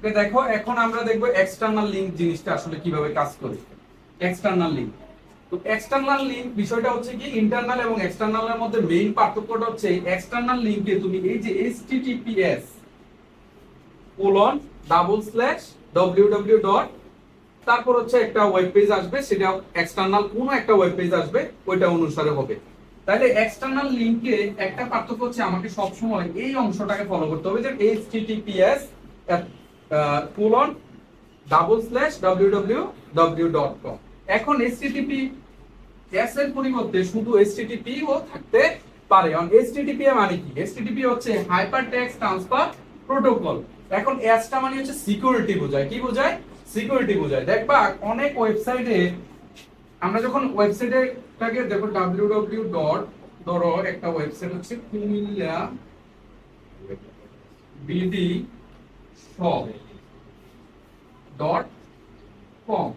ওকে, দেখো এখন আমরা দেখবো এক্সটার্নাল লিংক জিনিসটা আসলে কিভাবে কাজ করে। এক্সটার্নাল লিংক, তো এক্সটার্নাল লিংক বিষয়টা হচ্ছে কি ইন্টারনাল এবং এক্সটার্নালের মধ্যে মেইন পার্থক্যটা হচ্ছে এক্সটার্নাল লিংকে তুমি এই যে https www ডট তারপর হচ্ছে একটা ওয়েব পেজ আসবে, সেটা এক্সটার্নাল কোন একটা ওয়েব পেজ আসবে ওইটা অনুসারে হবে। তাহলে এক্সটার্নাল লিংকে একটা পার্থক্য হচ্ছে আমাকে সব সময় এই অংশটাকে ফলো করতে হবে যে https www.com। এখন https এর পরিবর্তে শুধু http ও থাকতে পারে। কারণ http মানে কি? http হচ্ছে হাইপার টেক্সট ট্রান্সফার প্রোটোকল। এখন s টা মানে হচ্ছে সিকিউরিটি বোঝায়। কি বোঝায়? সিকিউরিটি বোঝায়। দেখবা অনেক ওয়েবসাইটে আমরা যখন ওয়েবসাইটটাকে দেখো www ডট, ধরো একটা ওয়েবসাইট হচ্ছে কুমিল্লা বিডি শপ .com,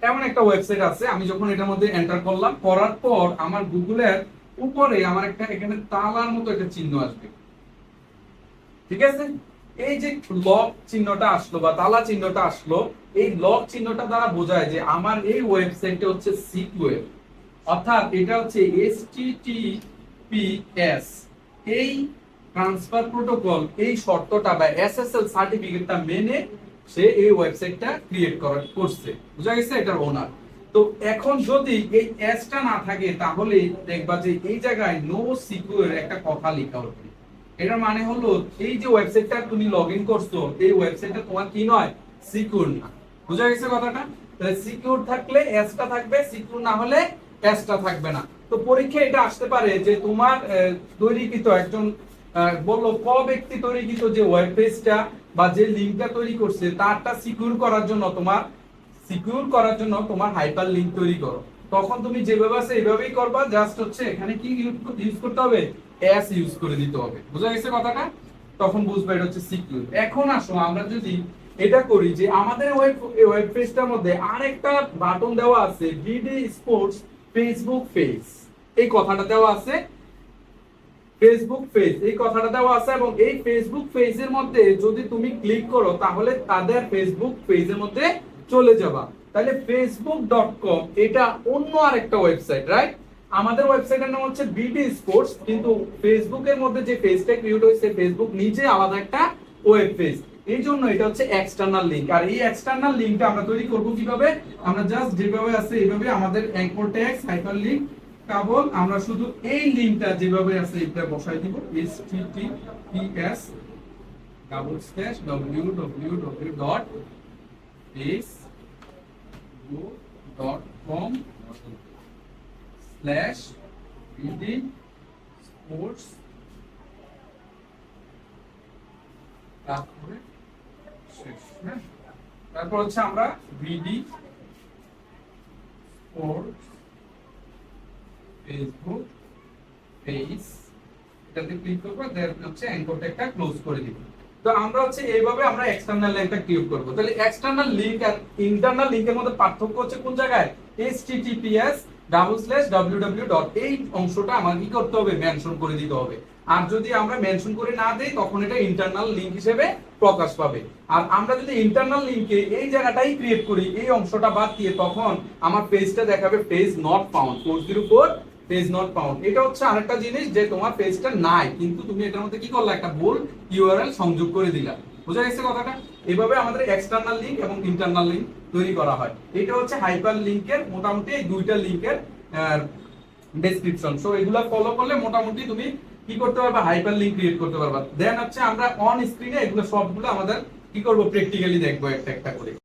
এমন একটা ওয়েবসাইট আছে। আমি যখন এটার মধ্যে এন্টার করলাম, করার পর আমার গুগলের উপরে আমার একটা এখানে তালার মতো একটা চিহ্ন আসবে, ঠিক আছে? এই যে লক চিহ্নটা আসলো বা তালা চিহ্নটা আসলো, এই লক চিহ্নটা দ্বারা বোঝায় যে আমার এই ওয়েবসাইটটা হচ্ছে সিকিউর, অর্থাৎ এটা হচ্ছে HTTPS এই ট্রান্সফার প্রোটোকল এই শর্তটা বা SSL সার্টিফিকেটটা মেনে সে এই ওয়েবসাইটটা ক্রিয়েট করছে, বুঝা গেছে? এটার ওনার। তো এখন যদি এই এসটা না থাকে তাহলে দেখবা যে এই জায়গায় নো সিকিউর একটা কথা লেখা হবে। এটার মানে হলো এই যে ওয়েবসাইটটা তুমি লগইন করছো এই ওয়েবসাইটটা তোমার কি নয়, সিকিউর না। বুঝা গেছে কথাটা? তাহলে সিকিউর থাকলে এসটা থাকবে, সিকিউর না হলে এসটা থাকবে না। তো পরীক্ষায় এটা আসতে পারে যে তোমার তৈরিকৃত একজন বললো ক ব্যক্তি তৈরিকৃত যে ওয়েব পেজটা বা যে লিংকটা তৈরি করছে তারটা সিকিউর করার জন্য তোমার হাইপার লিংক তৈরি করো। তখন তুমি যেভাবে আছে এইভাবেই করবা, জাস্ট হচ্ছে এখানে কি ইউজ করতে হবে, এস ইউজ করে দিতে হবে। বুঝা গেছে কথাটা? তখন বুঝবে এটা হচ্ছে সিকিউর। এখন আসো আমরা যদি এটা করি যে আমাদের ওয়েব পেজটার মধ্যে আরেকটা বাটন দেওয়া আছে বিডি স্পোর্টস ফেসবুক পেজ, এই কথাটা দেওয়া আছে ফেসবুক পেজ, এই কথাটা দেওয়া আছে এবং এই ফেসবুক পেজের মধ্যে যদি তুমি ক্লিক করো তাহলে তাদের ফেসবুক পেজের মধ্যে চলে যাবা। তাহলে facebook.com এটা অন্য আরেকটা ওয়েবসাইট, রাইট? আমাদের ওয়েবসাইটের নাম হচ্ছে বিডি স্পোর্টস, কিন্তু ফেসবুকের মধ্যে যে পেজটা ক্রিয়েট হয়েছে ফেসবুক নিজে আলাদা একটা ওয়েব পেজ। এই জন্য এটা হচ্ছে এক্সটার্নাল লিংক। আর এই এক্সটার্নাল লিংকটা আমরা তৈরি করব কিভাবে? আমরা জাস্ট যেভাবে আছে এইভাবে আমাদের অ্যাঙ্কর ট্যাগ হাইপারলিংক কেবল আমরা শুধু এই লিংকটা যেভাবে আছে এটা বসাই দিব https www.facebook.com/bdsports তারপর হচ্ছে আমরা বিডি স্পোর্টস ফেসবুক পেজ এটাতে ক্লিক করব, দেন হচ্ছে অ্যাঙ্কর ট্যাগটা ক্লোজ করে দিব। তো আমরা হচ্ছে এইভাবে আমরা এক্সটার্নাল লিংকটা ক্রিয়েট করব। তাহলে এক্সটার্নাল লিংক আর ইন্টারনাল লিংকের মধ্যে পার্থক্য হচ্ছে কোন জায়গায়? https এই অংশটা আমার কি করতে হবে, মেনশন করে দিতে হবে। আর যদি আমরা মেনশন করে না দেই তখন এটা ইন্টারনাল লিংক হিসেবে প্রকাশ পাবে। আর আমরা যদি ইন্টারনাল লিংকে এই জায়গাটাই ক্রিয়েট করি এই অংশটা বাদ দিয়ে, তখন আমার পেজটা দেখাবে page not found 404 page not found. এটা হচ্ছে আরেকটা জিনিস যে তোমার পেজটা নাই কিন্তু তুমি এটার মধ্যে কি করলা, একটা ভুল ইউআরএল সংযোগ করে দিলা। বুঝা গেছে কথাটা? এভাবে আমাদের এক্সটার্নাল লিংক এবং ইন্টারনাল লিংক তৈরি করা হয়। এটা হচ্ছে হাইপার লিংকের মোটামুটি এই দুইটা লিংকের ডেসক্রিপশন। সো এগুলা ফলো করলে মোটামুটি তুমি কি করতে পারবা, হাইপার লিংক ক্রিয়েট করতে পারবা। দেন হচ্ছে আমরা অন স্ক্রিনে এগুলো সবগুলো আমাদের কি করব, প্র্যাকটিক্যালি দেখবো একটা একটা করে।